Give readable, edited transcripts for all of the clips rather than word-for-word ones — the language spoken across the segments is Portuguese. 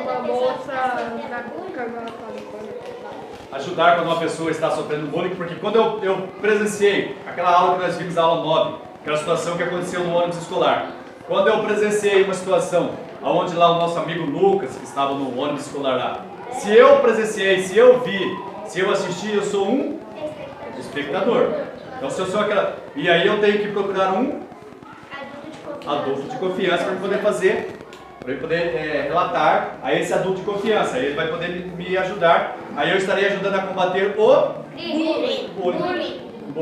uma moça ajudar quando uma pessoa está sofrendo bullying, porque quando eu presenciei aquela aula que nós vimos, a aula 9, aquela situação que aconteceu no ônibus escolar, quando eu presenciei uma situação onde lá o nosso amigo Lucas, que estava no ônibus escolar lá, se eu presenciei, se eu vi, se eu assisti, eu sou um espectador. Então se eu sou aquela... E aí eu tenho que procurar um adulto de confiança para poder fazer, para ele poder relatar a esse adulto de confiança. Aí ele vai poder me ajudar. Aí eu estarei ajudando a combater o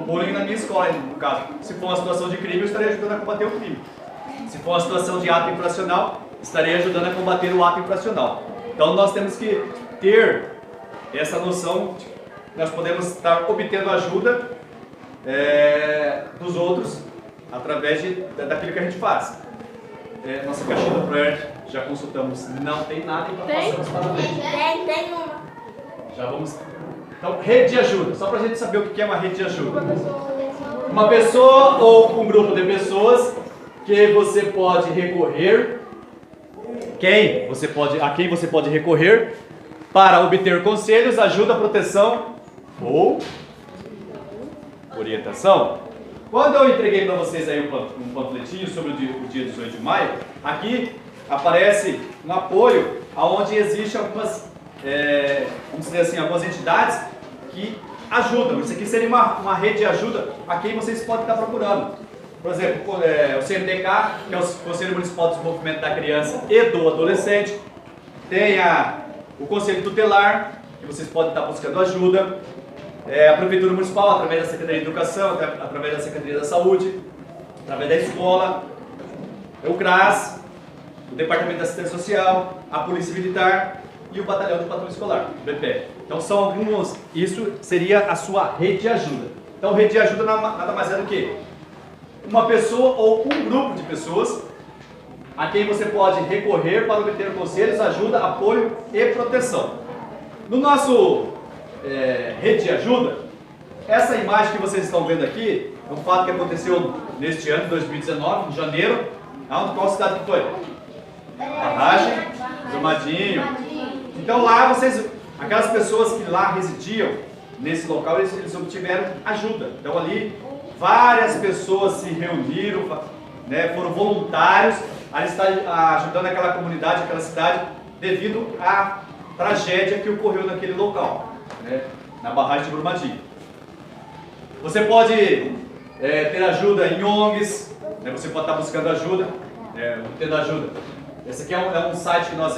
bullying na minha escola, no caso. Se for uma situação de crime, eu estarei ajudando a combater o crime. Se for uma situação de ato infracional, estarei ajudando a combater o ato infracional. Então nós temos que ter essa noção de que nós podemos estar obtendo ajuda dos outros através daquilo que a gente faz. Nossa caixinha do ProERD, já consultamos, não tem nada, então passamos para frente. Tem uma. Já vamos. Então, rede de ajuda, só para a gente saber o que é uma rede de ajuda. Uma pessoa ou um grupo de pessoas que você pode recorrer, a quem você pode recorrer para obter conselhos, ajuda, proteção ou orientação. Quando eu entreguei para vocês aí um panfletinho sobre o dia 18 de maio, aqui aparece um apoio onde existem algumas, vamos dizer assim, algumas entidades que ajudam. Isso aqui seria uma rede de ajuda a quem vocês podem estar procurando. Por exemplo, o CMDK, que é o Conselho Municipal de Desenvolvimento da Criança e do Adolescente. Tem o Conselho Tutelar, que vocês podem estar buscando ajuda. A Prefeitura Municipal, através da Secretaria de Educação, através da Secretaria da Saúde, através da escola, o CRAS, o Departamento de Assistência Social, a Polícia Militar e o Batalhão de Patrulha Escolar, o BPE. Então são alguns, isso seria a sua rede de ajuda. Então rede de ajuda nada mais é do que uma pessoa ou um grupo de pessoas a quem você pode recorrer para obter conselhos, ajuda, apoio e proteção. No nosso rede de ajuda, essa imagem que vocês estão vendo aqui é um fato que aconteceu neste ano, 2019, em janeiro. Qual cidade que foi? Barragem, Brumadinho. Então lá aquelas pessoas que lá residiam nesse local, eles obtiveram ajuda. Então ali várias pessoas se reuniram, foram voluntários a estar ajudando aquela comunidade, aquela cidade, devido à tragédia que ocorreu naquele local, na barragem de Brumadinho. Você pode ter ajuda em ONGs, você pode estar buscando ajuda, obtendo ajuda. Esse aqui é um site que nós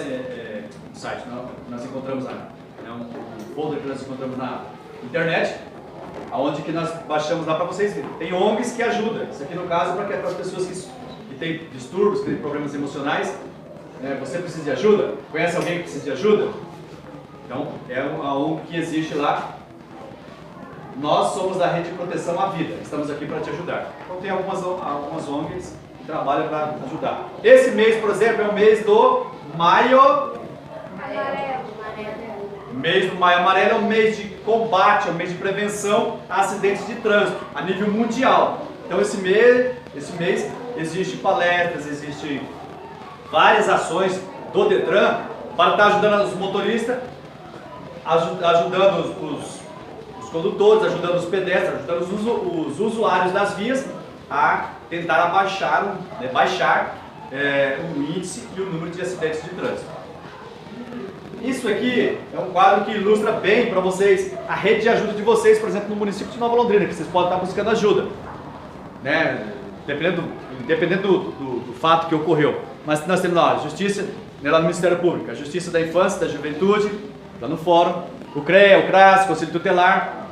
encontramos um folder que nós encontramos na internet, aonde que nós baixamos lá para vocês verem. Tem ONGs que ajudam. Isso aqui no caso para as pessoas que têm distúrbios, que têm problemas emocionais. Você precisa de ajuda? Conhece alguém que precisa de ajuda? Então é uma ONG que existe lá. Nós somos da Rede de Proteção à Vida. Estamos aqui para te ajudar. Então tem algumas ONGs que trabalham para ajudar. Esse mês, por exemplo, é o mês do Maio. O mês do Maio Amarelo é um mês de combate, é um mês de prevenção a acidentes de trânsito a nível mundial. Então esse mês existe palestras, existe várias ações do Detran para estar ajudando os motoristas, ajudando os condutores, ajudando os pedestres, ajudando os usuários das vias a tentar baixar o índice e o número de acidentes de trânsito. Isso aqui é um quadro que ilustra bem para vocês a rede de ajuda de vocês, por exemplo, no município de Nova Londrina, que vocês podem estar buscando ajuda, dependendo do fato que ocorreu. Mas nós temos lá a Justiça, lá no Ministério Público, a Justiça da Infância, da Juventude, lá no Fórum, o CREA, o CRAS, o Conselho Tutelar,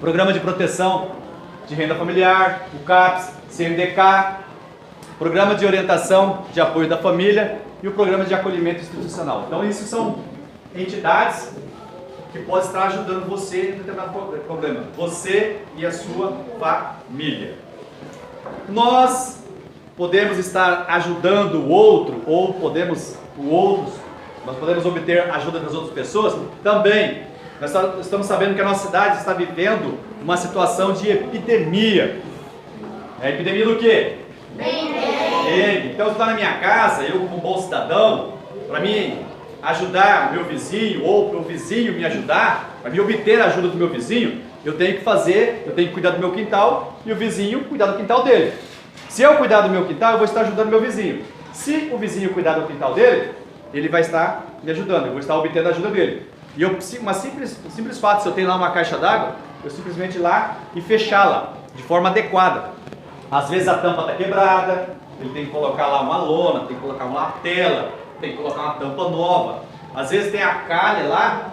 Programa de Proteção de Renda Familiar, o CAPS, CMDK, Programa de Orientação de Apoio da Família e o Programa de Acolhimento Institucional. Então, isso são entidades que podem estar ajudando você em determinado problema, você e a sua família. Nós podemos estar ajudando o outro, ou nós podemos obter ajuda das outras pessoas também. Nós estamos sabendo que a nossa cidade está vivendo uma situação de epidemia. É epidemia do quê? Dengue. Então, se está na minha casa, eu como bom cidadão, para mim ajudar o meu vizinho ou para o vizinho me ajudar, para me obter a ajuda do meu vizinho, eu tenho que cuidar do meu quintal e o vizinho cuidar do quintal dele. Se eu cuidar do meu quintal, eu vou estar ajudando o meu vizinho. Se o vizinho cuidar do quintal dele, ele vai estar me ajudando, eu vou estar obtendo a ajuda dele. E um simples fato, se eu tenho lá uma caixa d'água, eu simplesmente ir lá e fechá-la de forma adequada. Às vezes a tampa está quebrada, ele tem que colocar lá uma lona, tem que colocar uma tela, tem que colocar uma tampa nova. Às vezes tem a calha lá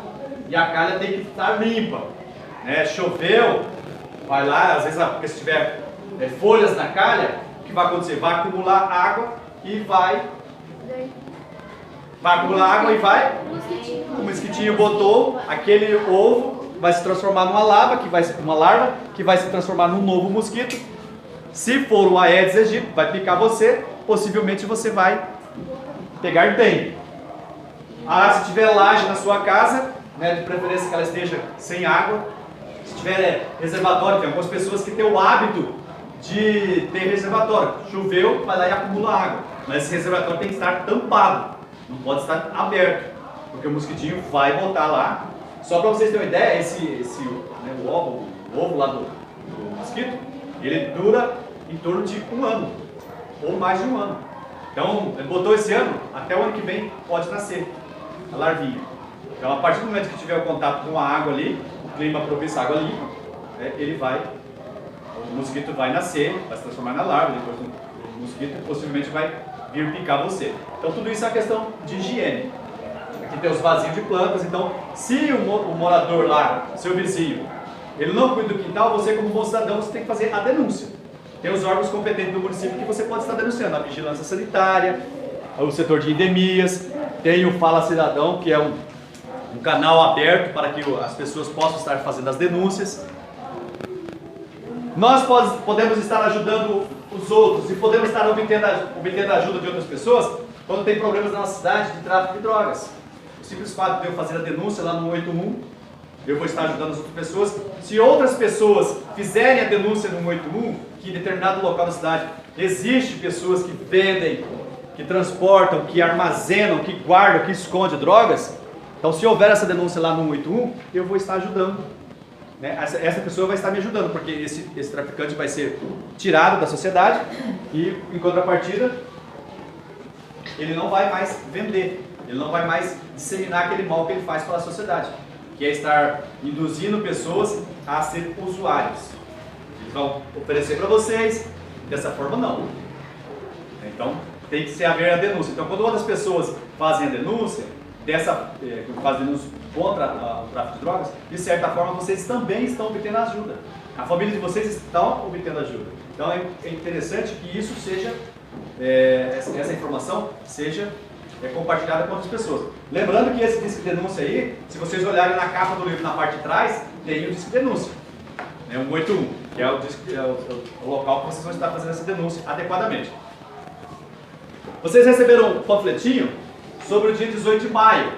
e a calha tem que estar limpa. Choveu, vai lá, às vezes se tiver folhas na calha, o que vai acontecer? Vai acumular água e vai acumular água e vai. O mosquitinho botou aquele ovo, vai se transformar numa larva, que vai se transformar num novo mosquito. Se for o Aedes aegypti, vai picar você, possivelmente você vai pegar dengue. Se tiver laje na sua casa, de preferência que ela esteja sem água. Se tiver reservatório, tem algumas pessoas que têm o hábito de ter reservatório. Choveu, vai lá e acumula água. Mas esse reservatório tem que estar tampado, não pode estar aberto, porque o mosquitinho vai botar lá. Só para vocês terem uma ideia, o ovo lá do mosquito, ele dura em torno de 1 ano, ou mais de 1 ano. Então, ele botou esse ano, até o ano que vem pode nascer a larvinha. Então, a partir do momento que tiver o contato com a água ali, o clima propício à água limpa, o mosquito vai nascer, vai se transformar na larva, depois o mosquito possivelmente vai vir picar você. Então, tudo isso é uma questão de higiene. Aqui tem os vasinhos de plantas, então, se o morador lá, seu vizinho, ele não cuida do quintal, você como bom cidadão, você tem que fazer a denúncia. Tem os órgãos competentes do município que você pode estar denunciando, a vigilância sanitária, o setor de endemias, tem o Fala Cidadão, que é um canal aberto para que as pessoas possam estar fazendo as denúncias. Nós podemos estar ajudando os outros e podemos estar obtendo a ajuda de outras pessoas quando tem problemas na nossa cidade de tráfico de drogas. O simples fato de eu fazer a denúncia lá no 181, eu vou estar ajudando as outras pessoas. Se outras pessoas fizerem a denúncia no 181, que em determinado local da cidade existe pessoas que vendem, que transportam, que armazenam, que guardam, que escondem drogas, então se houver essa denúncia lá no 181, eu vou estar ajudando. Essa pessoa vai estar me ajudando, porque esse traficante vai ser tirado da sociedade e, em contrapartida, ele não vai mais vender, ele não vai mais disseminar aquele mal que ele faz para a sociedade, que é estar induzindo pessoas a ser usuários. Eles vão oferecer para vocês, dessa forma não. Então tem que haver a denúncia. Então quando outras pessoas fazem a denúncia, fazem denúncia contra o tráfico de drogas, de certa forma vocês também estão obtendo ajuda. A família de vocês estão obtendo ajuda. Então é interessante que isso seja, essa informação seja compartilhada com outras pessoas. Lembrando que esse disque denúncia aí, se vocês olharem na capa do livro, na parte de trás, tem o disque denúncia, 181, que é o local que vocês vão estar fazendo essa denúncia adequadamente. Vocês receberam um panfletinho sobre o dia 18 de maio,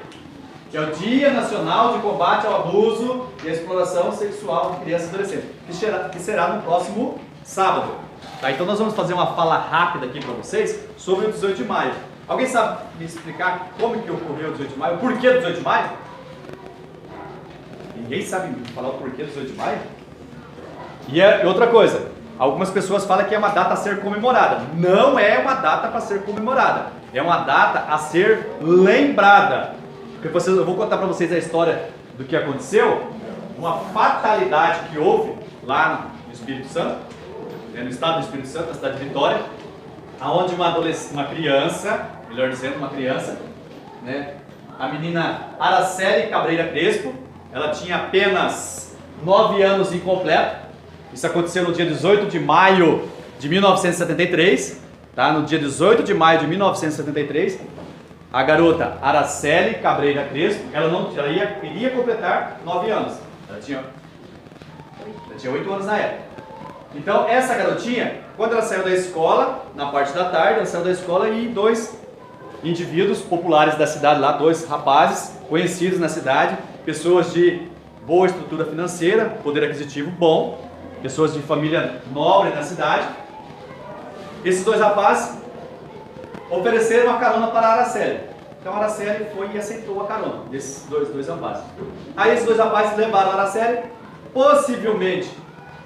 que é o Dia Nacional de Combate ao Abuso e à Exploração Sexual de Crianças e Adolescentes, que será no próximo sábado. Tá? Então nós vamos fazer uma fala rápida aqui para vocês sobre o 18 de maio. Alguém sabe me explicar como que ocorreu o 18 de maio? O porquê do 18 de maio? Ninguém sabe me falar o porquê do 18 de maio? E outra coisa, algumas pessoas falam que é uma data a ser comemorada. Não é uma data para ser comemorada, é uma data a ser lembrada. Porque eu vou contar para vocês a história do que aconteceu, uma fatalidade que houve lá no Espírito Santo, no estado do Espírito Santo, na cidade de Vitória, onde uma criança, melhor dizendo, a menina Araceli Cabreira Crespo, ela tinha apenas 9 anos incompleto. Isso aconteceu no dia 18 de maio de 1973, tá? No dia 18 de maio de 1973, a garota Araceli Cabreira Crespo, ela iria completar 9 anos. Ela tinha 8 anos na época. Então, essa garotinha, quando ela saiu da escola, na parte da tarde, ela saiu da escola e 2 indivíduos populares da cidade lá, 2 rapazes conhecidos na cidade, pessoas de boa estrutura financeira, poder aquisitivo bom, pessoas de família nobre na cidade. Esses 2 rapazes ofereceram uma carona para a Araceli. Então a Araceli foi e aceitou a carona desses dois rapazes. Aí esses dois rapazes levaram a Araceli, possivelmente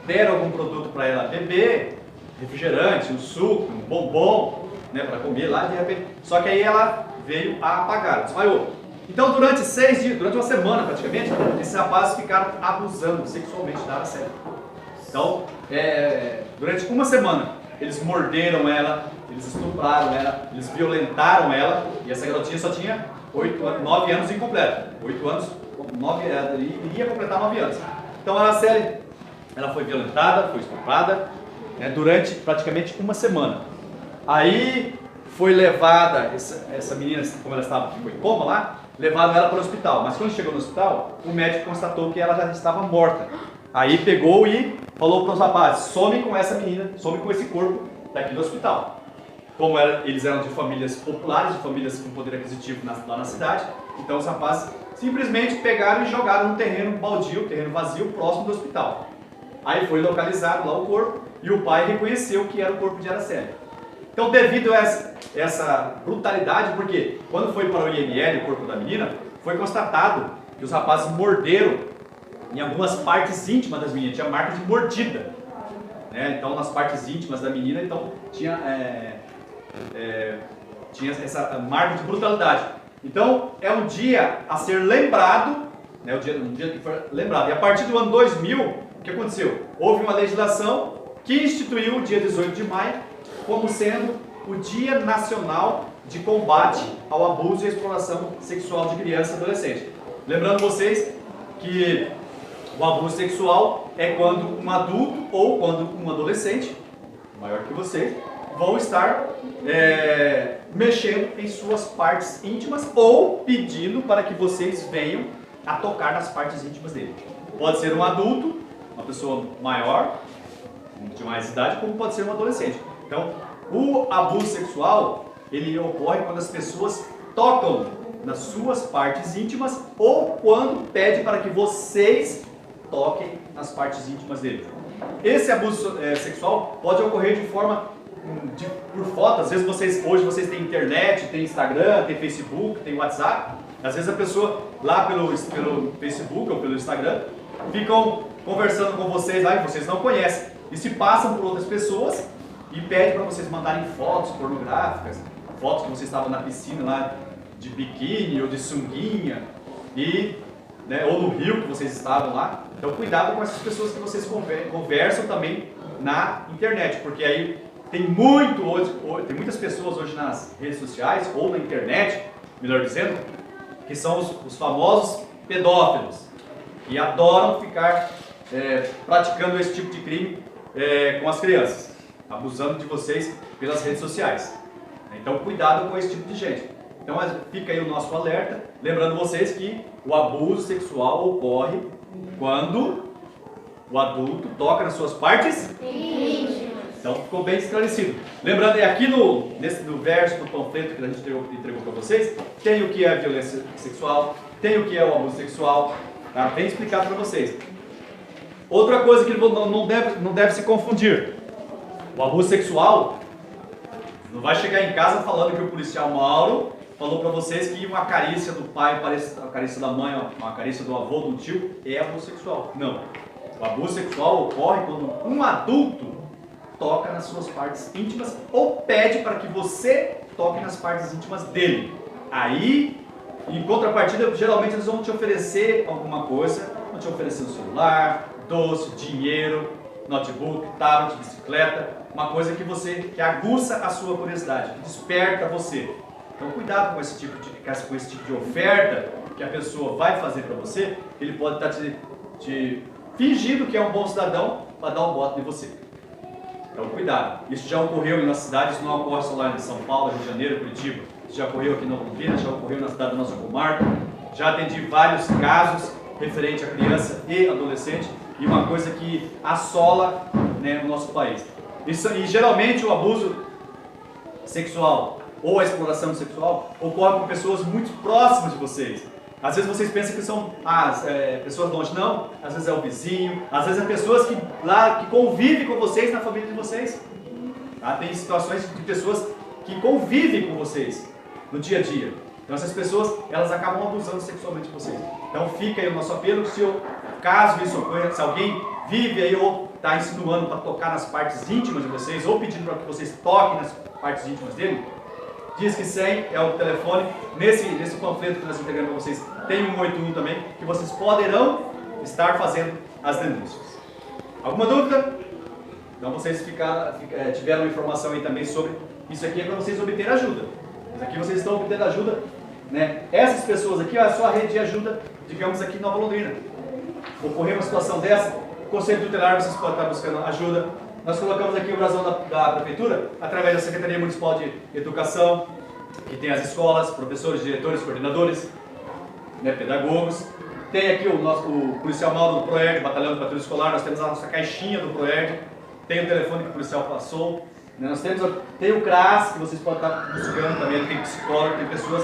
deram algum produto para ela beber, refrigerante, um suco, um bombom, né, para comer lá, de repente. Só que aí ela veio a apagar, desmaiou. Então durante 6 dias, durante uma semana praticamente, esses rapazes ficaram abusando sexualmente da Araceli. Então, durante uma semana, eles morderam ela, eles estupraram ela, eles violentaram ela, e essa garotinha só tinha 9 anos incompleto. 8 anos, 9, iria completar 9 anos. Então a Araceli, ela foi violentada, foi estuprada, né, durante praticamente uma semana. Aí foi levada, essa menina, como ela estava, ficou em coma lá, levaram ela para o hospital. Mas quando chegou no hospital, o médico constatou que ela já estava morta. Aí pegou e falou para os rapazes: some com essa menina, some com esse corpo daqui do hospital. Como eles eram de famílias populares, de famílias com poder aquisitivo lá na cidade, então os rapazes simplesmente pegaram e jogaram no terreno baldio, terreno vazio, próximo do hospital. Aí foi localizado lá o corpo e o pai reconheceu que era o corpo de Araceli. Então, devido a essa brutalidade, porque quando foi para o IML, o corpo da menina, foi constatado que os rapazes morderam em algumas partes íntimas das meninas, tinha marca de mordida, né? Então nas partes íntimas da menina, então tinha essa marca de brutalidade. Então é um dia a ser lembrado, né? Um dia que foi lembrado. E a partir do ano 2000, o que aconteceu? Houve uma legislação que instituiu o dia 18 de maio como sendo o Dia Nacional de Combate ao Abuso e Exploração Sexual de Criança e Adolescente. Lembrando vocês que o abuso sexual é quando um adulto ou quando um adolescente, maior que vocês, vão estar mexendo em suas partes íntimas ou pedindo para que vocês venham a tocar nas partes íntimas dele. Pode ser um adulto, uma pessoa maior, de mais idade, como pode ser um adolescente. Então, o abuso sexual, ele ocorre quando as pessoas tocam nas suas partes íntimas ou quando pede para que vocês toquem nas partes íntimas dele. Esse abuso sexual pode ocorrer de forma por foto. Às vezes hoje vocês têm internet, tem Instagram, tem Facebook, tem WhatsApp. Às vezes a pessoa lá pelo Facebook ou pelo Instagram ficam conversando com vocês lá e vocês não conhecem e se passam por outras pessoas e pedem para vocês mandarem fotos pornográficas, fotos que vocês estavam na piscina lá de biquíni ou de sunguinha ou no rio que vocês estavam lá. Então cuidado com essas pessoas que vocês conversam também na internet, porque aí tem muitas pessoas hoje nas redes sociais ou na internet, melhor dizendo, que são os famosos pedófilos, que adoram ficar praticando esse tipo de crime com as crianças, abusando de vocês pelas redes sociais. Então cuidado com esse tipo de gente. Então fica aí o nosso alerta, lembrando vocês que o abuso sexual ocorre quando o adulto toca nas suas partes íntimas. Então ficou bem esclarecido. Lembrando aí aqui no verso do panfleto que a gente entregou para vocês, tem o que é a violência sexual, tem o que é o abuso sexual, tá? Bem explicado para vocês. Outra coisa que não deve se confundir: o abuso sexual não vai chegar em casa falando que o policial Mauro falou para vocês que uma carícia do pai, uma carícia da mãe, uma carícia do avô, do tio, é abuso sexual. Não. O abuso sexual ocorre quando um adulto toca nas suas partes íntimas ou pede para que você toque nas partes íntimas dele. Aí, em contrapartida, geralmente eles vão te oferecer alguma coisa, vão te oferecer um celular, doce, dinheiro, notebook, tablet, bicicleta, uma coisa que aguça a sua curiosidade, que desperta você. Então cuidado com esse tipo de oferta que a pessoa vai fazer para você. Ele pode estar te fingindo que é um bom cidadão para dar um voto em você. Então cuidado. Isso já ocorreu em nossas cidades, não ocorre só lá em São Paulo, Rio de Janeiro, Curitiba. Isso já ocorreu aqui na Londrina, já ocorreu na cidade da nossa comarca. Já atendi vários casos referente a criança e adolescente, e uma coisa que assola, né, o nosso país. E geralmente o abuso sexual ou a exploração sexual ocorre com pessoas muito próximas de vocês. Às vezes vocês pensam que são pessoas longe, não. Às vezes é o vizinho, às vezes é pessoas que convivem com vocês na família de vocês. Tá? Tem situações de pessoas que convivem com vocês no dia a dia. Então essas pessoas, elas acabam abusando sexualmente de vocês. Então fica aí o nosso apelo, caso isso ocorra, se alguém vive aí ou está insinuando para tocar nas partes íntimas de vocês, ou pedindo para que vocês toquem nas partes íntimas dele, diz que 100 é o telefone. Nesse panfleto que nós entregamos para vocês, tem um 181 também, que vocês poderão estar fazendo as denúncias. Alguma dúvida? Então vocês tiveram informação aí também sobre isso aqui, é para vocês obterem ajuda. Aqui vocês estão obtendo ajuda, né? Essas pessoas aqui, ó, é só a rede de ajuda, digamos aqui em Nova Londrina. Ocorreu uma situação dessa, o Conselho Tutelar, vocês podem estar buscando ajuda. Nós colocamos aqui o brasão da Prefeitura, através da Secretaria Municipal de Educação, que tem as escolas, professores, diretores, coordenadores, né, pedagogos. Tem aqui o policial Mauro do PROERD, Batalhão de Patrulha Escolar, nós temos a nossa caixinha do PROERD, tem o telefone que o policial passou, né, tem o CRAS, que vocês podem estar buscando também, tem psicólogo, tem pessoas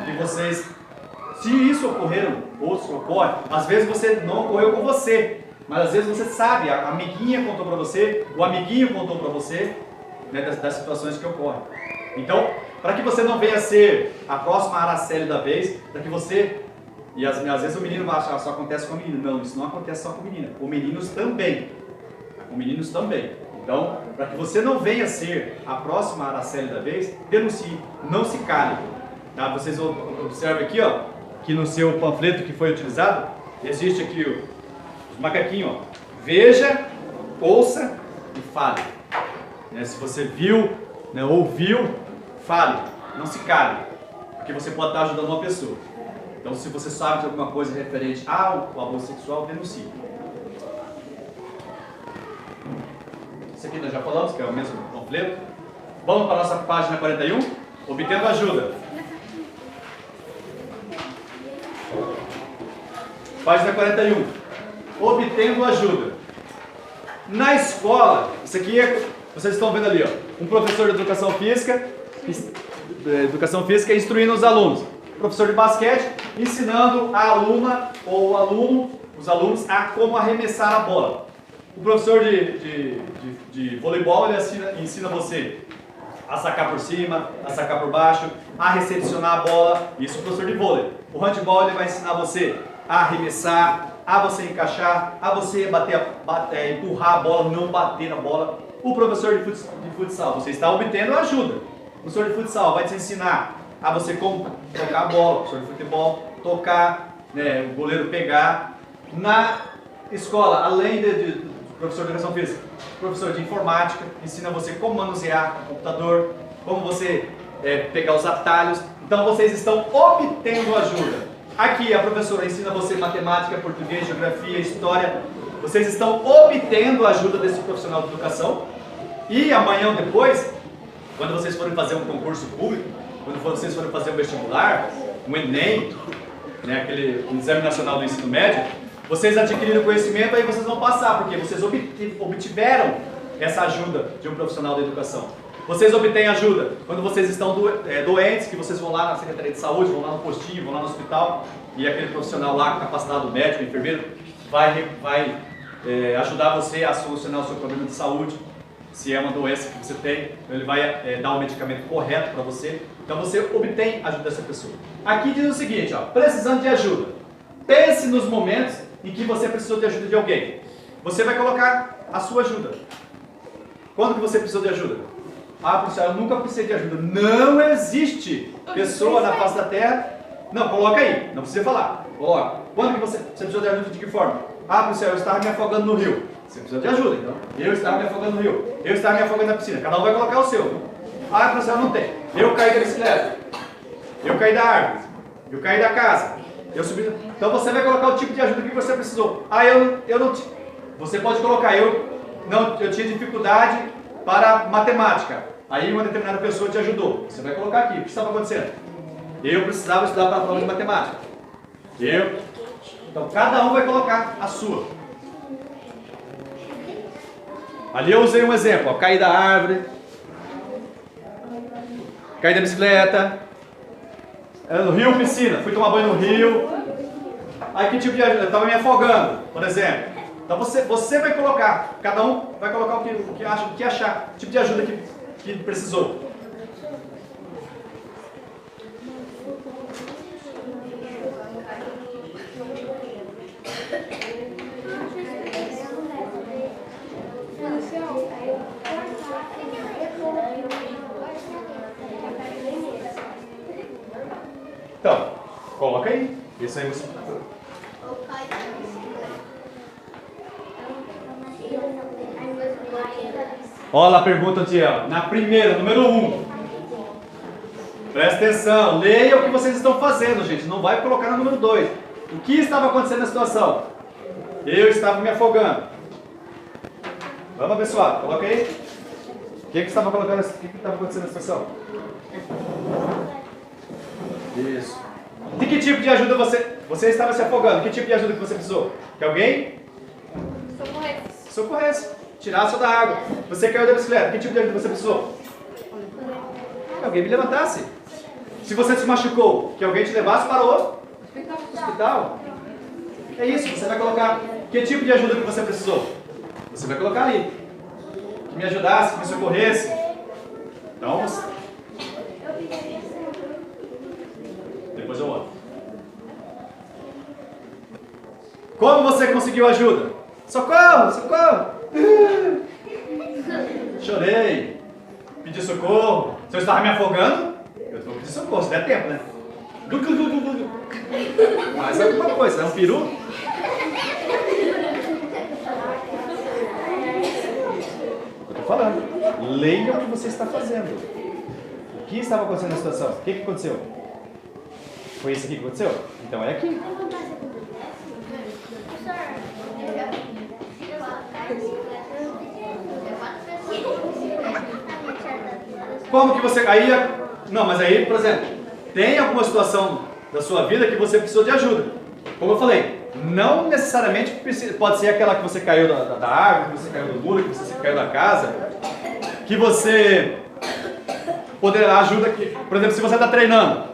que vocês, se isso ocorrer, ou se ocorre, às vezes não ocorreu com você, mas às vezes você sabe, a amiguinha contou para você, o amiguinho contou para você, né, das situações que ocorrem. Então, para que você não venha ser a próxima Araceli da vez, para que você, e às vezes o menino acha que só acontece com o menino, não, isso não acontece só com menina, com meninos também, Então, para que você não venha ser a próxima Araceli da vez, denuncie, não se cale. Tá? Vocês observem aqui, ó, que no seu panfleto que foi utilizado, existe aqui os macaquinhos, ó. Veja, ouça e fale. Né? Se você viu, né, ouviu, fale, não se cale, porque você pode estar ajudando uma pessoa. Então, se você sabe de alguma coisa referente ao abuso sexual, denuncie. Isso aqui nós já falamos, que é o mesmo panfleto. Vamos para a nossa página 41, obtendo ajuda. Página 41, obtendo ajuda. Na escola, isso aqui vocês estão vendo ali, ó, um professor de educação física instruindo os alunos. Professor de basquete ensinando a aluna ou o aluno, os alunos, a como arremessar a bola. O professor de voleibol, ele ensina você a sacar por cima, a sacar por baixo, a recepcionar a bola. Isso é o professor de vôlei. O handball, ele vai ensinar você a arremessar, a você encaixar, a você empurrar a bola, não bater na bola. O professor de futsal, você está obtendo ajuda. O professor de futsal vai te ensinar a você como tocar a bola. O professor de futebol, tocar, né, o goleiro pegar. Na escola, além do professor de educação física, o professor de informática ensina você como manusear o computador, como você pegar os atalhos. Então vocês estão obtendo ajuda. Aqui a professora ensina você matemática, português, geografia, história. Vocês estão obtendo a ajuda desse profissional de educação. E amanhã ou depois, quando vocês forem fazer um concurso público, quando vocês forem fazer um vestibular, um Enem, né, um Exame Nacional do Ensino Médio, vocês adquiriram conhecimento, aí vocês vão passar, porque vocês obtiveram essa ajuda de um profissional da educação. Vocês obtêm ajuda quando vocês estão doentes, que vocês vão lá na Secretaria de Saúde, vão lá no postinho, vão lá no hospital, e aquele profissional lá, capacitado, médico, enfermeiro, vai ajudar você a solucionar o seu problema de saúde. Se é uma doença que você tem, ele vai dar o medicamento correto para você. Então você obtém a ajuda dessa pessoa. Aqui diz o seguinte, ó, precisando de ajuda. Pense nos momentos em que você precisou de ajuda de alguém. Você vai colocar a sua ajuda. Quando que você precisou de ajuda? Ah, professor, eu nunca precisei de ajuda. Não existe pessoa na face da terra. Não, coloca aí, não precisa falar. Coloca. Quando que você precisou de ajuda, de que forma? Ah, professor, eu estava me afogando no rio. Você precisa de ajuda, então. Eu estava me afogando no rio. Eu estava me afogando na piscina. Cada um vai colocar o seu. Ah, professor, não tem. Eu caí da bicicleta. Eu caí da árvore. Eu caí da casa. Eu subi. Então você vai colocar o tipo de ajuda que você precisou. Ah, eu não. Você pode colocar, eu tinha dificuldade para matemática. Aí uma determinada pessoa te ajudou. Você vai colocar aqui. O que estava acontecendo? Eu precisava estudar para a prova de matemática. Então cada um vai colocar a sua. Ali eu usei um exemplo, ó, caí da árvore, caí da bicicleta, no rio, piscina, fui tomar banho no rio. Aí que tipo de ajuda? Eu estava me afogando, por exemplo. Então você vai colocar, cada um vai colocar o que achar, o tipo de ajuda que precisou. Coloca aí. Isso aí você... Olha lá a pergunta, Tiel. Na primeira, número 1. Presta atenção. Leia o que vocês estão fazendo, gente. Não vai colocar no número 2. O que estava acontecendo na situação? Eu estava me afogando. Vamos abençoar. Coloca aí. O que estava colocando? O que estava acontecendo na situação? Isso. De que tipo de ajuda você estava se afogando? Que tipo de ajuda que você precisou? Que alguém socorresse, tirasse da água. Você caiu da bicicleta. Que tipo de ajuda você precisou? Que alguém me levantasse. Se você se machucou, que alguém te levasse para o hospital. É isso. Você vai colocar. Que tipo de ajuda que você precisou? Você vai colocar ali. Que me ajudasse, que me socorresse. Então, depois eu olho. Como você conseguiu ajuda? Socorro, socorro. Chorei. Pedi socorro. Se eu estava me afogando, eu vou pedir socorro, se der tempo, né? Mas é alguma coisa, é um peru. Eu estou falando. Leia o que você está fazendo. O que estava acontecendo na situação? O que aconteceu? Foi isso aqui que aconteceu? Então é aqui. Como que você... Aí, não, mas aí, por exemplo, tem alguma situação da sua vida que você precisou de ajuda. Como eu falei, não necessariamente pode ser aquela que você caiu da árvore, que você caiu do muro, que você caiu da casa, que você poderá ajuda aqui. Por exemplo, se você está treinando,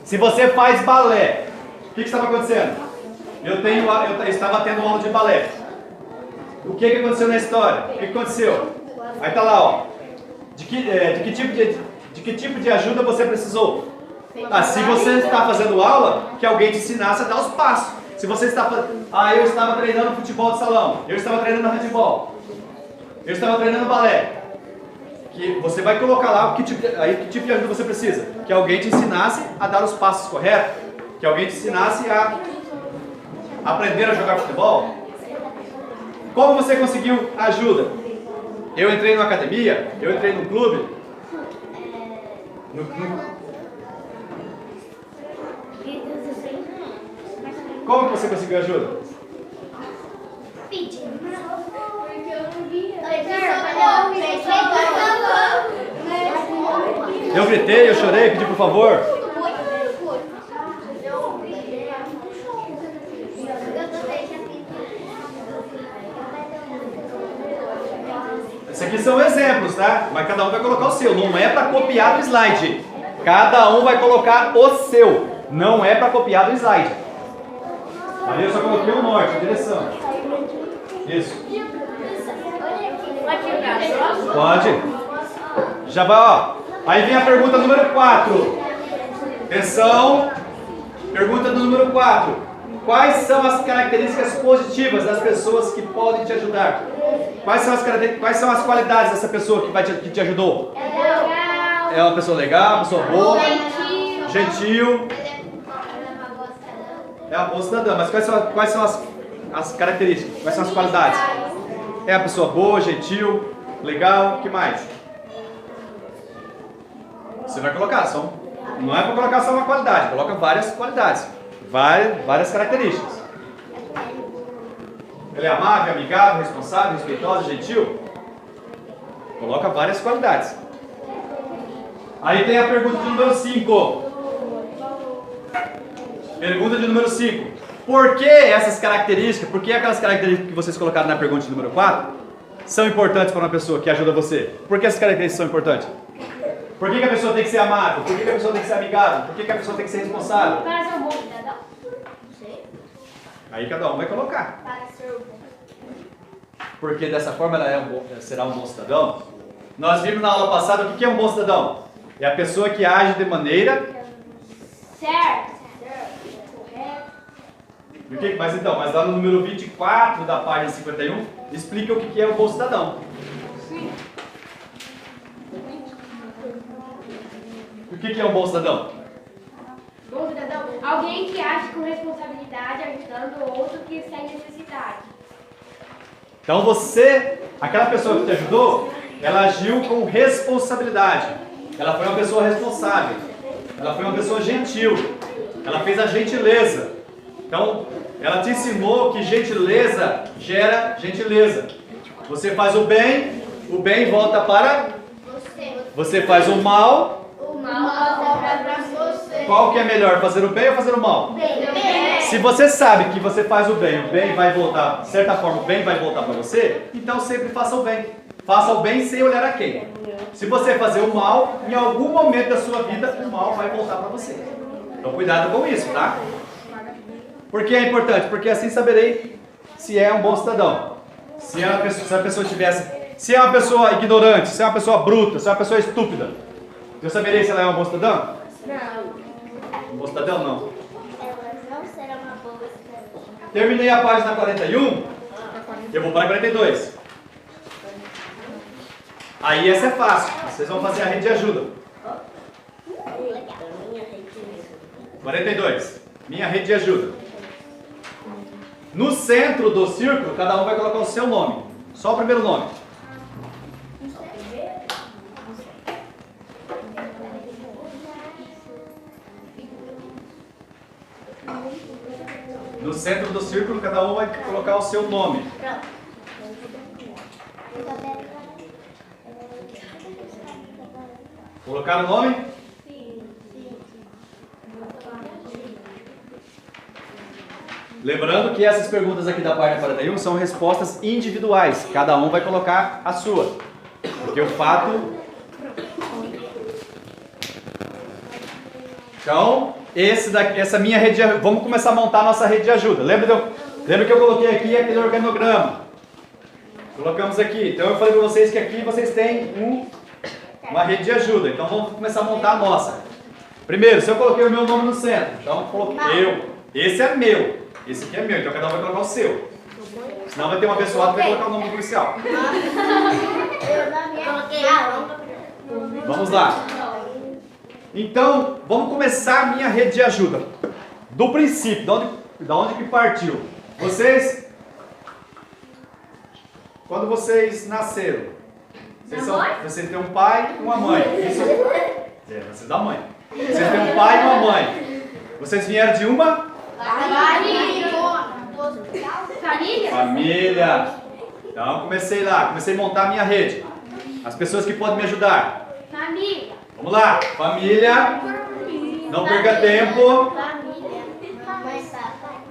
se você faz balé, o que estava acontecendo? Eu estava tendo aula de balé. O que aconteceu na história? O que aconteceu? Aí está lá, ó. De que tipo de ajuda você precisou? Se você está fazendo aula, que alguém te ensinasse a dar os passos. Se você está fazendo... eu estava treinando futebol de salão. Eu estava treinando handebol. Eu estava treinando balé. Que você vai colocar lá que tipo de ajuda você precisa. Que alguém te ensinasse a dar os passos corretos. Que alguém te ensinasse a aprender a jogar futebol. Como você conseguiu ajuda? Eu entrei numa academia, eu entrei num clube. Como que você conseguiu ajuda? Eu gritei, eu chorei, pedi por favor. Esses aqui são exemplos, tá? Mas cada um vai colocar o seu. Não é para copiar do slide. Cada um vai colocar o seu. Não é para copiar do slide. Ali eu só coloquei o norte, a direção. Isso. Pode. Já vai, ó. Aí vem a pergunta número 4. Atenção. Pergunta do número 4. Quais são as características positivas das pessoas que podem te ajudar? Quais são as qualidades dessa pessoa que te ajudou? É uma pessoa legal, uma pessoa boa, gentil. É uma boa cidadã, mas quais são as características? Quais são as qualidades? É uma pessoa boa, gentil, legal, o que mais? Você vai colocar, não é para colocar só uma qualidade, coloca várias qualidades, várias características. Ele é amável, amigável, responsável, respeitosa, gentil? Coloca várias qualidades. Aí tem a pergunta de número 5. Pergunta de número 5. Por que essas características, por que aquelas características que vocês colocaram na pergunta de número 4 são importantes para uma pessoa que ajuda você? Por que essas características são importantes? Por que a pessoa tem que ser amável? Por que a pessoa tem que ser amigável? Por que a pessoa tem que ser responsável? Aí cada um vai colocar. Porque dessa forma ela será um bom cidadão. Nós vimos na aula passada o que é um bom cidadão. É a pessoa que age de maneira certa. Mas lá no número 24 da página 51, explica o que é um bom cidadão. Sim. O que é um bom cidadão? Bom cidadão, Alguém que age com responsabilidade, ajudando o outro que está em necessidade. Então você, aquela pessoa que te ajudou, ela agiu com responsabilidade. Ela foi uma pessoa responsável. Ela foi uma pessoa gentil. Ela fez a gentileza. Então, ela te ensinou que gentileza gera gentileza. Você faz o bem volta para você. Faz o mal. O mal volta para você. Qual que é melhor, fazer o bem ou fazer o mal? Bem. Se você sabe que você faz o bem vai voltar, de certa forma, o bem vai voltar para você, então sempre faça o bem. Faça o bem sem olhar a quem. Se você fazer o mal, em algum momento da sua vida, o mal vai voltar para você. Então cuidado com isso, tá? Por que é importante? Porque assim saberei se é um bom cidadão. Se a pessoa tivesse... Se é uma pessoa ignorante, se é uma pessoa bruta, se é uma pessoa estúpida, eu saberei se ela é um bom cidadão? Não. Um bom cidadão, não. Ela não será uma boa cidadã. Terminei a página 41, eu vou para a 42. Aí essa é fácil, vocês vão fazer a rede de ajuda. 42, minha rede de ajuda. No centro do círculo, cada um vai colocar o seu nome, só o primeiro nome. No centro do círculo, cada um vai colocar o seu nome. Colocaram o nome? Lembrando que essas perguntas aqui da página 41 são respostas individuais. Cada um vai colocar a sua. Porque o fato... Então, essa minha rede de ajuda... Vamos começar a montar a nossa rede de ajuda. Lembra que eu coloquei aqui aquele organograma? Colocamos aqui. Então eu falei para vocês que aqui vocês têm uma rede de ajuda. Então vamos começar a montar a nossa. Primeiro, se eu coloquei o meu nome no centro, então eu coloquei eu. Esse é meu. Esse aqui é meu, então cada um vai colocar o seu. Senão vai ter um abençoado que vai colocar o nome do policial. Vamos lá. Então, vamos começar a minha rede de ajuda. Do princípio, da onde que partiu? Quando vocês nasceram, vocês têm um pai e uma mãe. Isso vocês da mãe. Vocês têm um pai e uma mãe. Vocês vieram de uma? Família. Então comecei a montar a minha rede. As pessoas que podem me ajudar. Família. Vamos lá, família. Não perca tempo.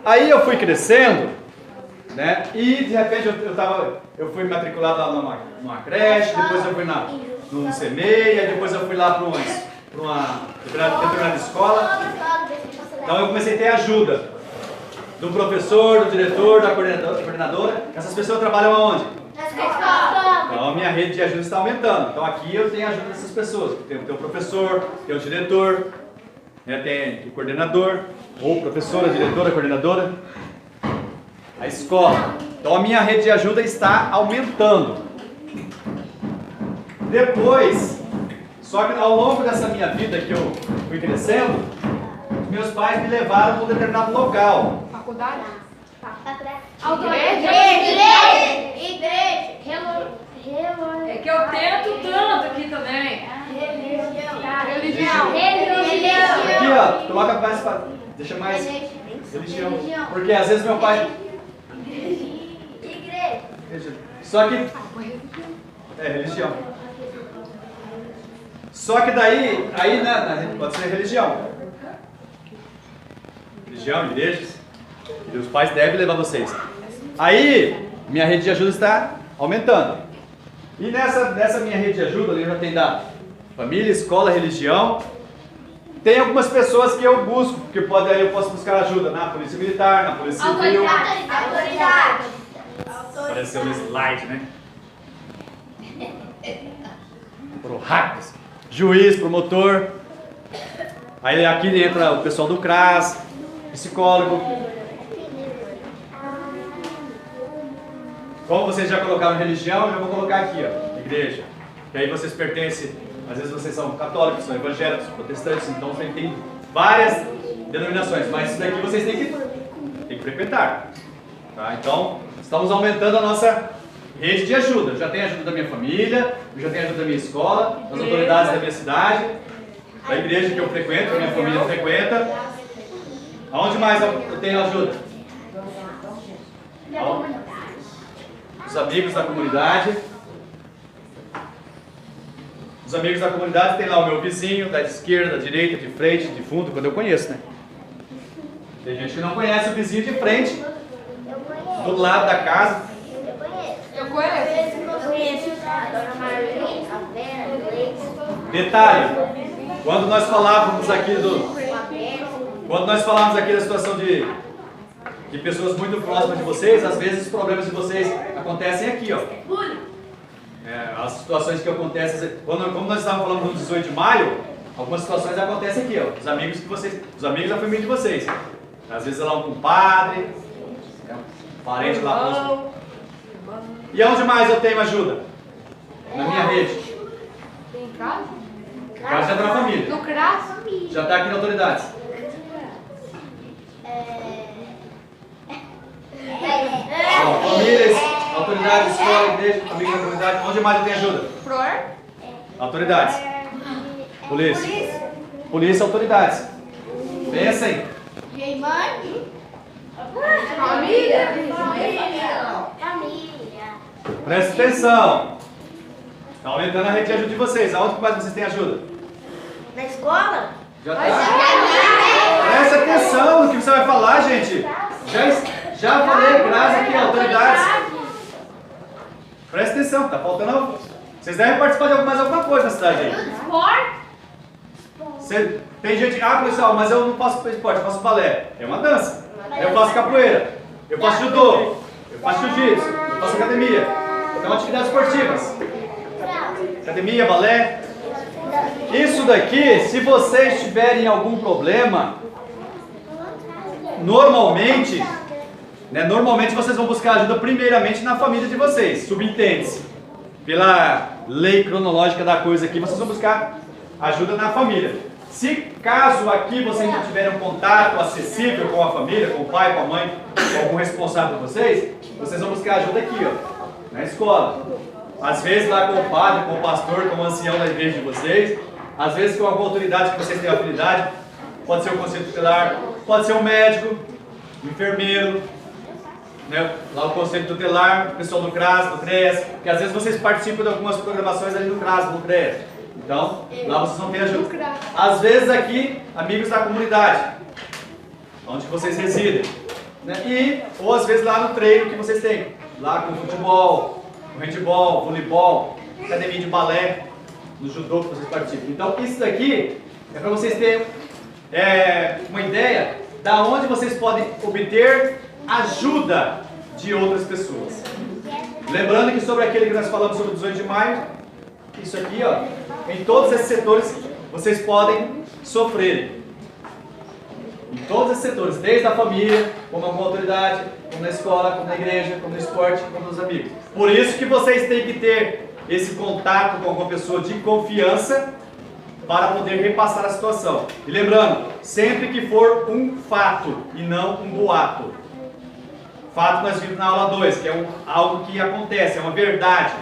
Aí eu fui crescendo, né? E de repente eu fui matriculado lá numa creche, depois eu fui num CMEI, depois eu fui lá para uma determinada escola. Então eu comecei a ter ajuda do professor, do diretor, da coordenadora. Essas pessoas trabalham aonde? Na escola. Então a minha rede de ajuda está aumentando. Então aqui eu tenho a ajuda dessas pessoas. Tem o professor, tem o diretor, né, tem o coordenador, ou professora, diretora, coordenadora. A escola. Então a minha rede de ajuda está aumentando. Depois, só que ao longo dessa minha vida que eu fui crescendo, meus pais me levaram para um determinado local. Faculdade? Igreja. É que eu tento tanto aqui também. Religião. Aqui, ó, coloca mais para. Deixa mais. Religião. Porque às vezes meu pai. Igreja. Só que. É, religião. Só que daí, aí né, pode ser religião. Religião, igrejas. E os pais devem levar vocês. Aí, minha rede de ajuda está aumentando. E nessa minha rede de ajuda, eu já tenho da família, escola, religião. Tem algumas pessoas que eu busco, que aí eu posso buscar ajuda na polícia militar, na polícia civil. Autoridade. Apareceu no slide, né? Pro hackers. Juiz, promotor. Aí aqui entra o pessoal do CRAS, psicólogo. Como vocês já colocaram religião, eu já vou colocar aqui, ó, igreja. Que aí vocês pertencem, às vezes vocês são católicos, são evangélicos, protestantes, então tem várias denominações, mas isso daqui vocês têm que frequentar. Tá? Então, estamos aumentando a nossa rede de ajuda. Eu já tenho ajuda da minha família, eu já tenho ajuda da minha escola, das autoridades da minha cidade, da igreja que eu frequento, que a minha família frequenta. Aonde mais eu tenho ajuda? Os amigos da comunidade. Os amigos da comunidade tem lá o meu vizinho, da esquerda, da direita, de frente, de fundo, quando eu conheço, né? Tem gente que não conhece o vizinho de frente, do lado da casa. Eu conheço. Detalhe, quando nós falávamos aqui da situação de pessoas muito próximas de vocês, às vezes os problemas de vocês acontecem aqui, ó. As situações que acontecem, como nós estávamos falando no 18 de maio, algumas situações acontecem aqui, ó. Os amigos da família de vocês. Às vezes é lá um compadre, um parente lá próximo. E aonde mais eu tenho ajuda? Na minha rede. Tem em casa? Casa já está na família. No CRAS? Já está aqui na autoridades. Famílias, autoridades, escola, igreja, amigos da comunidade. Onde mais eu tenho ajuda? PROER? Autoridades. Polícia. Polícia, autoridades. Pensem. Família? Presta atenção. Está aumentando a rede de ajuda de vocês. Aonde mais vocês têm ajuda? Na escola? Já está. Presta atenção no que você vai falar, gente. Já falei, graças aqui, autoridades. Presta atenção, tá faltando algo. Vocês devem participar de mais alguma coisa na cidade aí. Tem gente, pessoal, mas eu não faço esporte, eu faço balé. É uma dança. Eu faço capoeira. Eu faço judô. Eu faço jiu-jitsu. Eu faço academia. Eu tenho atividades esportivas. Academia, balé. Isso daqui, se vocês tiverem algum problema, normalmente vocês vão buscar ajuda primeiramente na família de vocês. Subentende-se. Pela lei cronológica da coisa aqui, vocês vão buscar ajuda na família. Se caso aqui vocês não tiverem um contato acessível com a família, com o pai, com a mãe, com algum responsável de vocês vão buscar ajuda aqui, ó, na escola. Às vezes lá com o padre, com o pastor, com o ancião da igreja de vocês, às vezes com alguma autoridade que vocês têm afinidade, pode ser o conselho tutelar, pode ser um médico, um enfermeiro, né? Lá o conselho tutelar, o pessoal do CRAS, do CRES, que às vezes vocês participam de algumas programações ali no CRAS, no CRES. Então, lá vocês vão ter ajuda. Às vezes aqui, amigos da comunidade, onde vocês residem. Né? Ou às vezes lá no treino que vocês têm. Lá com futebol, com handebol, voleibol, academia de balé, no judô que vocês participam. Então, isso daqui é para vocês terem uma ideia da onde vocês podem obter ajuda de outras pessoas. Lembrando que sobre aquele que nós falamos sobre o 18 de maio, isso aqui, ó, em todos esses setores vocês podem sofrer. Em todos esses setores, desde a família, como alguma autoridade, como na escola, como na igreja, como no esporte, como nos amigos. Por isso que vocês têm que ter esse contato com alguma pessoa de confiança para poder repassar a situação. E lembrando, sempre que for um fato e não um boato. Fato nós vimos na aula 2, que é algo que acontece, é uma verdade.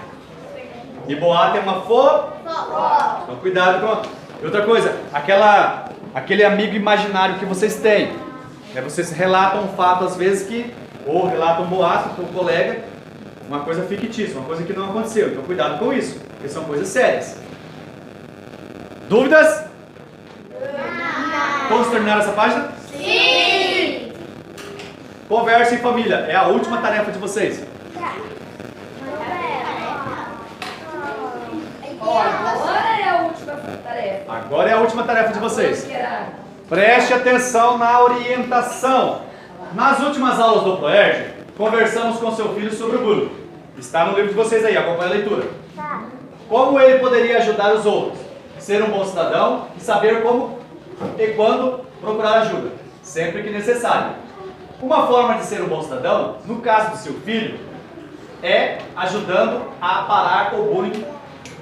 E boato é uma fofoca. Então cuidado com... E outra coisa, aquele amigo imaginário que vocês têm. Vocês relatam um fato às vezes ou relatam um boato para um colega, uma coisa fictícia, uma coisa que não aconteceu. Então cuidado com isso, porque são coisas sérias. Dúvidas? Vamos terminar essa página? Sim! Conversa em família, é a última tarefa de vocês. Agora é a última tarefa. Agora é a última tarefa de vocês. Preste atenção na orientação. Nas últimas aulas do ProERG, conversamos com seu filho sobre o bullying. Está no livro de vocês aí, acompanha a leitura. Como ele poderia ajudar os outros? Ser um bom cidadão e saber como e quando procurar ajuda, sempre que necessário. Uma forma de ser um bom cidadão, no caso do seu filho, é ajudando a parar o bullying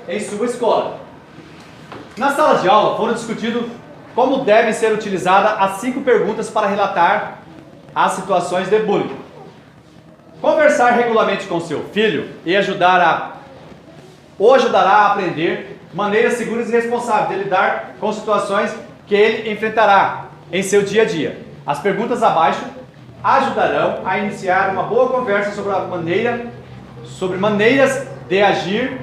em sua escola. Na sala de aula foram discutidos como devem ser utilizadas as 5 perguntas para relatar as situações de bullying. Conversar regularmente com seu filho e ajudará a aprender maneiras seguras e responsáveis de lidar com situações que ele enfrentará em seu dia a dia. As perguntas abaixo ajudarão a iniciar uma boa conversa sobre maneiras de agir,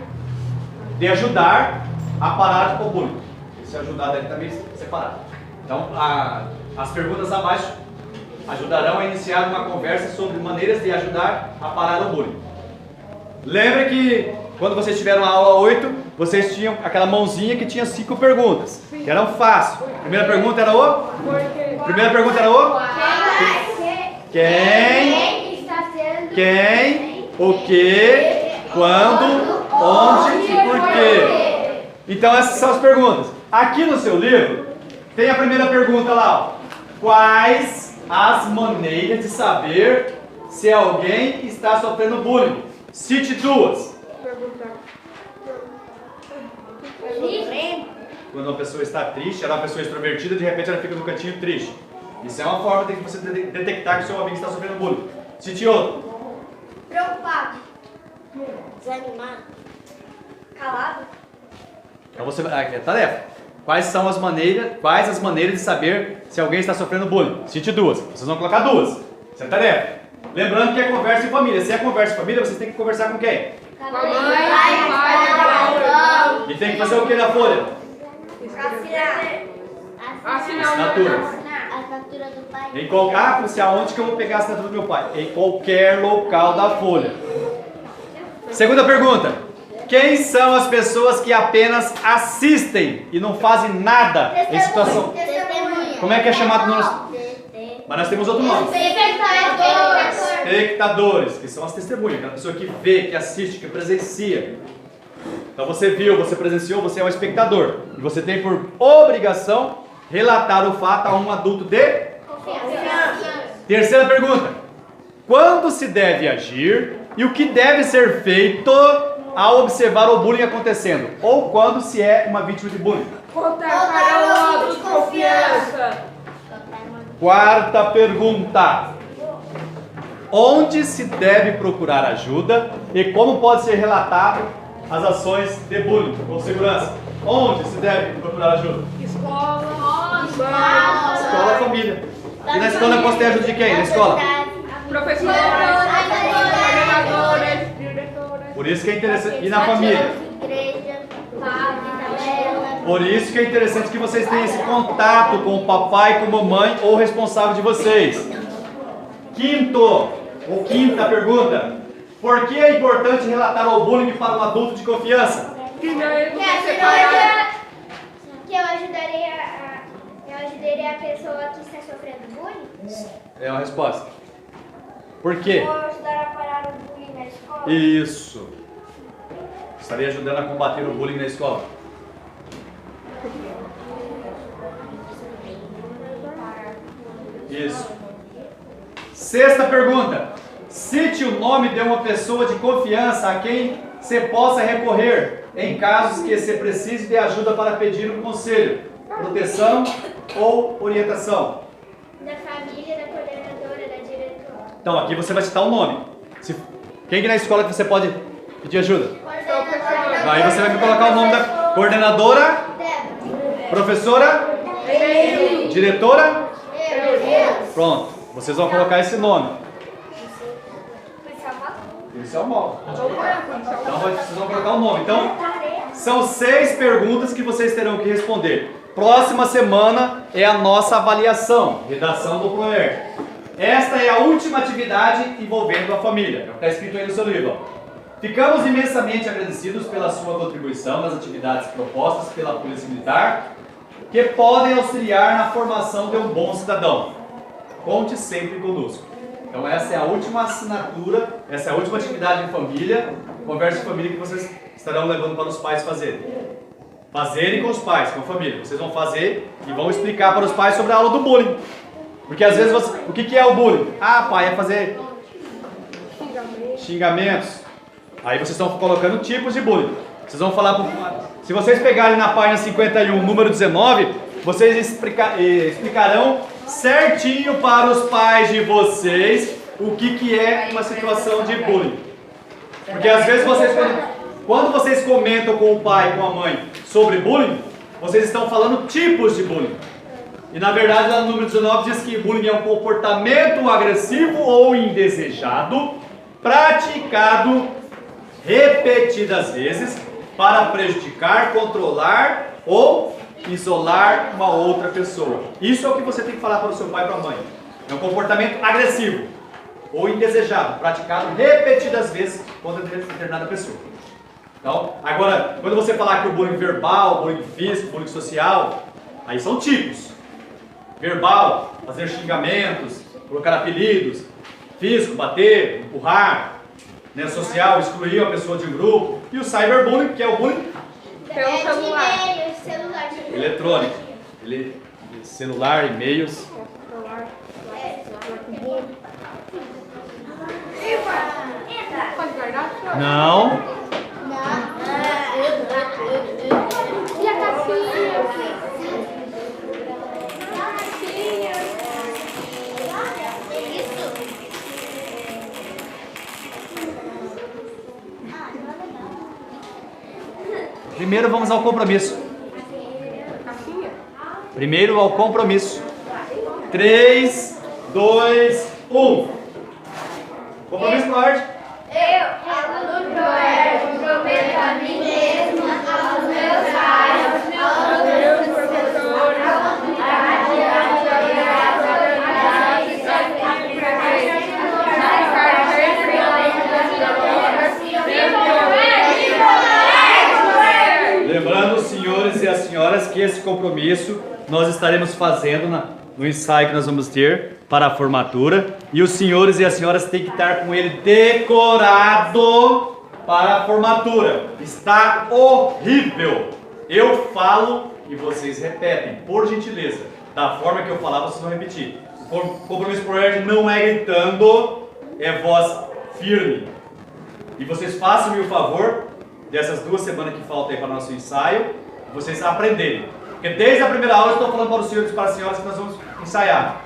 de ajudar a parar com o bullying. Esse ajudar deve estar meio separado. Então, as perguntas abaixo ajudarão a iniciar uma conversa sobre maneiras de ajudar a parar o bullying. Lembre que quando vocês tiveram a aula 8, vocês tinham aquela mãozinha que tinha 5 perguntas, que eram fáceis. Primeira pergunta era o? Quem, o que, quando, onde e por quê. Então essas são as perguntas. Aqui no seu livro, tem a primeira pergunta lá, ó. Quais as maneiras de saber se alguém está sofrendo bullying? Cite 2. Quando uma pessoa está triste, ela é uma pessoa extrovertida, de repente ela fica no cantinho triste. Isso é uma forma de você detectar que seu amigo está sofrendo bullying. Cite outro. Preocupado. Desanimado. Calado. Então você vai. É tarefa. Quais as maneiras de saber se alguém está sofrendo bullying? Cite 2. Vocês vão colocar 2. Isso é tarefa. Lembrando que é conversa em família. Se é conversa em família, vocês têm que conversar com quem? Com a mãe, pai. E tem que fazer o que na folha? Assinatura. A assinatura do pai. Aonde que eu vou pegar a assinatura do meu pai? Em qualquer local da folha. Segunda pergunta. Quem são as pessoas que apenas assistem e não fazem nada em situação? Como é que é chamado no nosso... Mas nós temos outro nome. Espectadores, que são as testemunhas, aquela pessoa que vê, que assiste, que presencia. Então você viu, você presenciou, você é um espectador. E você tem por obrigação relatar o fato a um adulto de confiança. Terceira pergunta. Quando se deve agir e o que deve ser feito ao observar o bullying acontecendo? Ou quando se é uma vítima de bullying? Contar para o adulto de confiança. Quarta pergunta. Onde se deve procurar ajuda e como pode ser relatado as ações de bullying com segurança? Onde se deve procurar ajuda? Escola, Escola, família. E na escola eu posso ter ajuda de quem? Na escola? professores, coordenadores, diretoras. Por isso que é interessante. E na família? Por isso que é interessante que vocês tenham esse contato com o papai, com a mamãe ou o responsável de vocês. Quinta pergunta. Por que é importante relatar o bullying para um adulto de confiança? Que eu ajudaria a pessoa que está sofrendo bullying? É a resposta. Por quê? Ou ajudar a parar o bullying na escola? Isso. Estaria ajudando a combater o bullying na escola. Isso. Sexta pergunta. Cite o nome de uma pessoa de confiança a quem você possa recorrer em casos que você precise de ajuda para pedir um conselho, proteção ou orientação. Da família, da coordenadora, da diretora. Então aqui você vai citar o nome. Quem que na escola que você pode pedir ajuda? Aí você vai me colocar o nome da coordenadora, professora, diretora. Pronto, vocês vão colocar esse nome. Policial mal. Então vocês vão colocar o nome. Então, são 6 perguntas que vocês terão que responder. Próxima semana é a nossa avaliação, redação do PROERD. Esta é a última atividade envolvendo a família. É o que está escrito aí no seu livro. Ficamos imensamente agradecidos pela sua contribuição nas atividades propostas pela Polícia Militar, que podem auxiliar na formação de um bom cidadão. Conte sempre conosco. Então essa é a última assinatura, essa é a última atividade em família, conversa de família que vocês estarão levando para os pais fazerem. Fazerem com os pais, com a família. Vocês vão fazer e vão explicar para os pais sobre a aula do bullying. Porque às vezes o que é o bullying? Ah, pai, é fazer xingamentos. Aí vocês estão colocando tipos de bullying. Vocês vão falar, se vocês pegarem na página 51, número 19, vocês explicarão certinho para os pais de vocês o que é uma situação de bullying. Porque às vezes quando vocês comentam com o pai e com a mãe sobre bullying, vocês estão falando tipos de bullying. E na verdade lá no número 19 diz que bullying é um comportamento agressivo ou indesejado, praticado repetidas vezes para prejudicar, controlar ou isolar uma outra pessoa. Isso é o que você tem que falar para o seu pai e para a mãe. É um comportamento agressivo ou indesejado, praticado repetidas vezes contra determinada pessoa. Então, agora, quando você falar que o bullying verbal, bullying físico, bullying social, aí são tipos. Verbal, fazer xingamentos, colocar apelidos. Físico, bater, empurrar. Né? Social, excluir uma pessoa de um grupo. E o cyberbullying, que é o bullying pelo celular. Eletrônico. Celular, e-mails. Pode guardar? Não. E a Cassinha? Primeiro vamos ao compromisso. Primeiro ao compromisso. 3, 2, 1. Compromisso com a arte. Eu, aluno Proerd, prometo a mim mesma, aos meus pais, aos meus professores, à vontade, à autoridade, Lembrando, os senhores e as senhoras, que esse compromisso nós estaremos fazendo no ensaio que nós vamos ter para a formatura. E os senhores e as senhoras têm que estar com ele decorado para a formatura. Está horrível. Eu falo e vocês repetem, por gentileza. Da forma que eu falar, vocês vão repetir. O compromisso Proerd não é gritando, é voz firme. E vocês façam-me o favor, dessas 2 semanas que faltam aí para o nosso ensaio, vocês aprenderem. Porque desde a primeira aula eu estou falando para os senhores e para as senhoras que nós vamos ensaiar.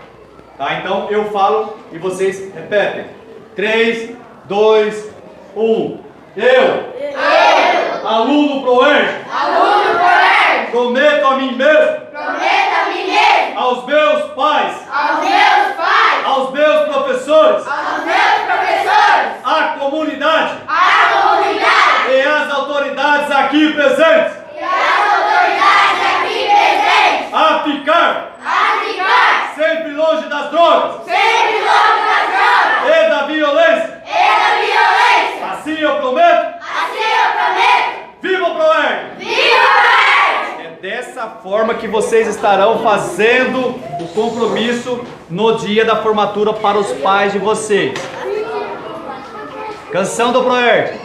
Tá? Então eu falo e vocês repetem. 3, 2, 1. Eu, aluno Proerd, prometo a mim mesmo, aos meus pais, aos meus professores, à comunidade, e às autoridades aqui presentes, a ficar sempre longe das drogas e da violência. Assim eu prometo. Viva o Proerd! É dessa forma que vocês estarão fazendo o compromisso no dia da formatura para os pais de vocês. Canção do Proerd.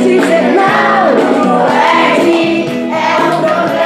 Dizer não, Proerd é um problema.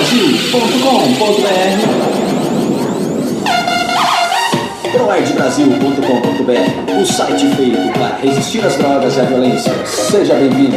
proedbrasil.com.br. proedbrasil.com.br, o site feito para resistir às drogas e à violência. Seja bem-vindo.